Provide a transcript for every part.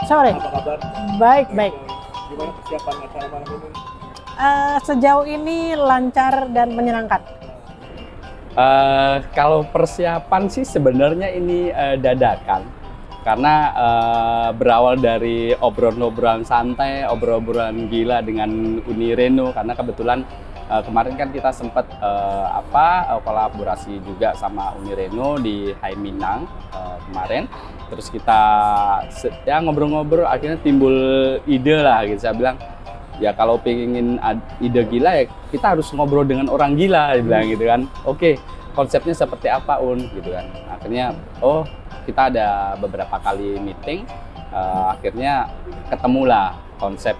Sore. Apa kabar? Baik, baik. Gimana persiapan acara malam ini? Sejauh ini lancar dan menyenangkan. Kalau persiapan sih sebenarnya ini dadakan. Karena berawal dari obrolan-obrolan santai, obrolan gila dengan Uni Reno. Karena kebetulan kemarin kan kita sempat kolaborasi juga sama Uni Reno di Hai Minang kemarin. Terus kita ya ngobrol-ngobrol, akhirnya timbul ide lah gitu. Saya bilang, ya kalau pengen ide gila ya kita harus ngobrol dengan orang gila, dia bilang gitu kan. Oke, konsepnya seperti apa gitu kan. Akhirnya kita ada beberapa kali meeting, akhirnya ketemulah konsep,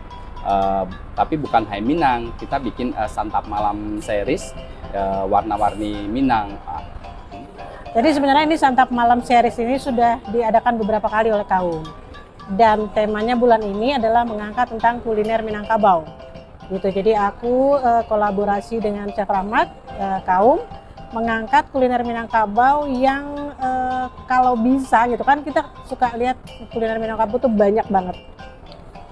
tapi bukan Hai Minang, kita bikin Santap Malam series warna-warni Minang. Jadi sebenarnya ini Santap Malam series ini sudah diadakan beberapa kali oleh Kaum. Dan temanya bulan ini adalah mengangkat tentang kuliner Minangkabau. Gitu. Jadi aku kolaborasi dengan Chef Rahmat, Kaum, mengangkat kuliner Minangkabau yang kalau bisa gitu kan, kita suka lihat kuliner Minangkabau tuh banyak banget.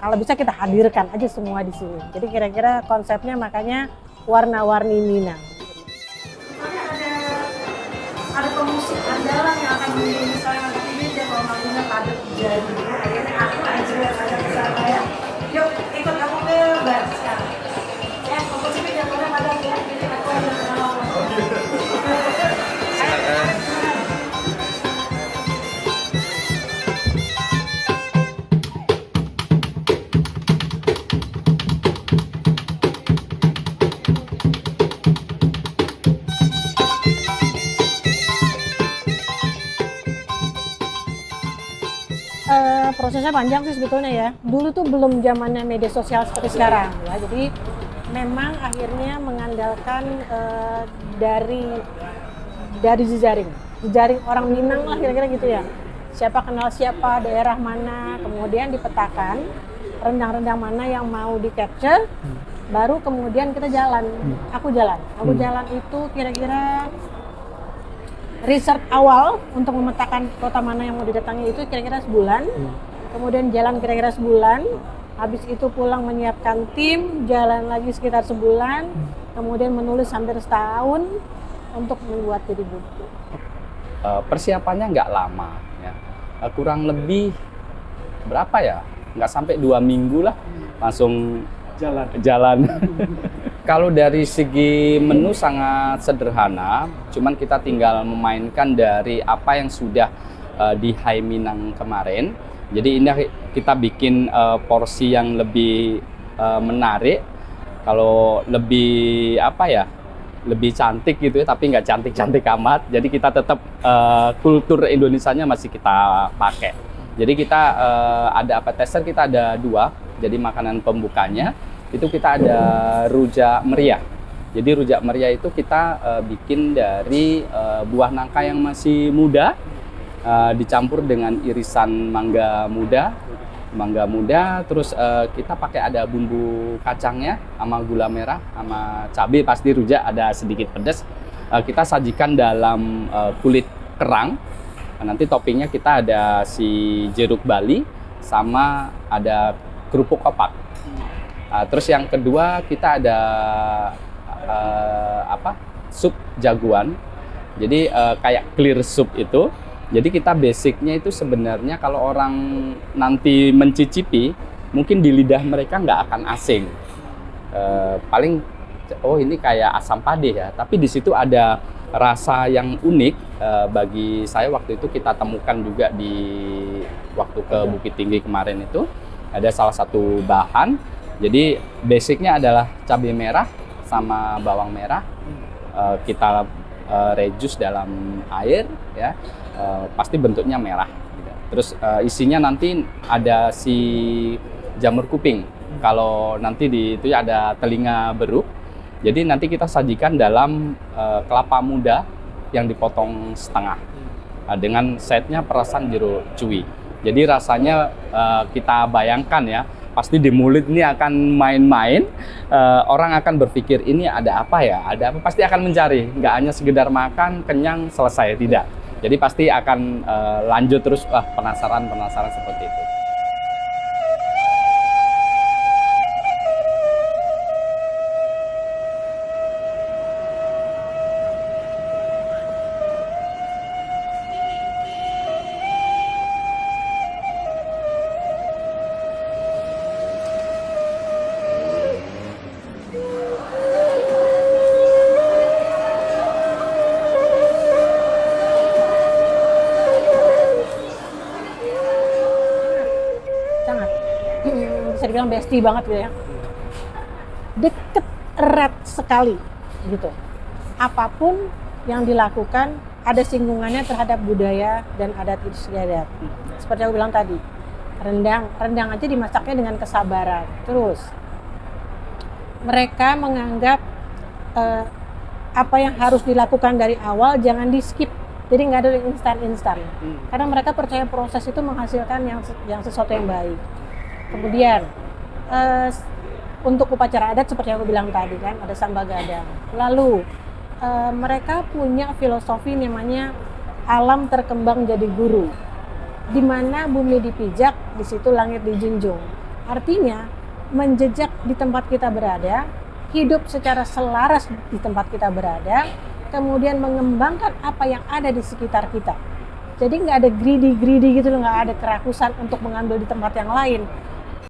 Kalau bisa kita hadirkan aja semua di sini. Jadi kira-kira konsepnya makanya warna-warni Minang. Ada pemusik andalan yang akan mengirim misalnya ini dia kalau manggungnya padat jadi akhirnya aku ada misalnya ya yuk ikut aku ke bar sekarang ya pemusiknya jadwalnya padat ya jadi aku ada kenal prosesnya panjang sih sebetulnya ya. Dulu tuh belum zamannya media sosial seperti sekarang ya. Jadi memang akhirnya mengandalkan dari jejaring orang Minang lah kira-kira gitu ya. Siapa kenal siapa, daerah mana, kemudian dipetakan rendang-rendang mana yang mau di capture, baru kemudian kita jalan. Aku jalan itu kira-kira riset awal untuk memetakan kota mana yang mau didatangi itu kira-kira sebulan. Kemudian jalan kira-kira sebulan, habis itu pulang menyiapkan tim, jalan lagi sekitar sebulan, kemudian menulis hampir setahun untuk membuat jadi buku. Persiapannya nggak lama, ya. Kurang lebih berapa ya? Nggak sampai 2 minggu lah, langsung jalan. Kalau dari segi menu sangat sederhana, cuman kita tinggal memainkan dari apa yang sudah di Hai Minang kemarin. Jadi ini kita bikin porsi yang lebih menarik, kalau lebih lebih cantik gitu ya, tapi nggak cantik-cantik amat. Jadi kita tetap kultur Indonesianya masih kita pakai. Jadi kita ada appetizer, kita ada 2. Jadi makanan pembukanya itu kita ada rujak meriah. Jadi rujak meriah itu kita bikin dari buah nangka yang masih muda, dicampur dengan irisan mangga muda, terus kita pakai ada bumbu kacangnya sama gula merah sama cabai, pasti rujak ada sedikit pedas. Kita sajikan dalam kulit kerang. Nanti toppingnya kita ada si jeruk Bali sama ada kerupuk opak. Terus yang kedua kita ada sup jagoan. Jadi kayak clear soup itu. Jadi kita basicnya itu sebenarnya kalau orang nanti mencicipi, mungkin di lidah mereka nggak akan asing. Paling, ini kayak asam pade ya. Tapi di situ ada rasa yang unik. Bagi saya waktu itu kita temukan juga di waktu ke Bukit Tinggi kemarin itu. Ada salah satu bahan. Jadi basicnya adalah cabai merah sama bawang merah. Kita reduce dalam air ya. Pasti bentuknya merah gitu. Terus isinya nanti ada si jamur kuping. Kalau nanti itu ada telinga beruk. Jadi nanti kita sajikan dalam kelapa muda yang dipotong setengah dengan setnya perasan jeruk cuy. Jadi rasanya kita bayangkan ya, pasti di mulut ini akan main-main. Orang akan berpikir ini ada apa ya, ada apa, pasti akan mencari. Nggak hanya sekedar makan kenyang selesai, tidak. Jadi pasti akan lanjut terus, penasaran seperti itu. bisa dibilang bestie banget gitu ya. Deket erat sekali gitu. Apapun yang dilakukan ada singgungannya terhadap budaya dan adat istiadat. Seperti aku bilang tadi, rendang aja dimasaknya dengan kesabaran. Terus mereka menganggap apa yang harus dilakukan dari awal jangan di skip. Jadi nggak ada instan. Karena mereka percaya proses itu menghasilkan yang sesuatu yang baik. Kemudian untuk upacara adat seperti yang aku bilang tadi kan ada Sambagadang. Lalu mereka punya filosofi namanya alam terkembang jadi guru. Di mana bumi dipijak, di situ langit dijunjung. Artinya menjejak di tempat kita berada, hidup secara selaras di tempat kita berada, kemudian mengembangkan apa yang ada di sekitar kita. Jadi nggak ada greedy gitu loh, nggak ada kerakusan untuk mengambil di tempat yang lain.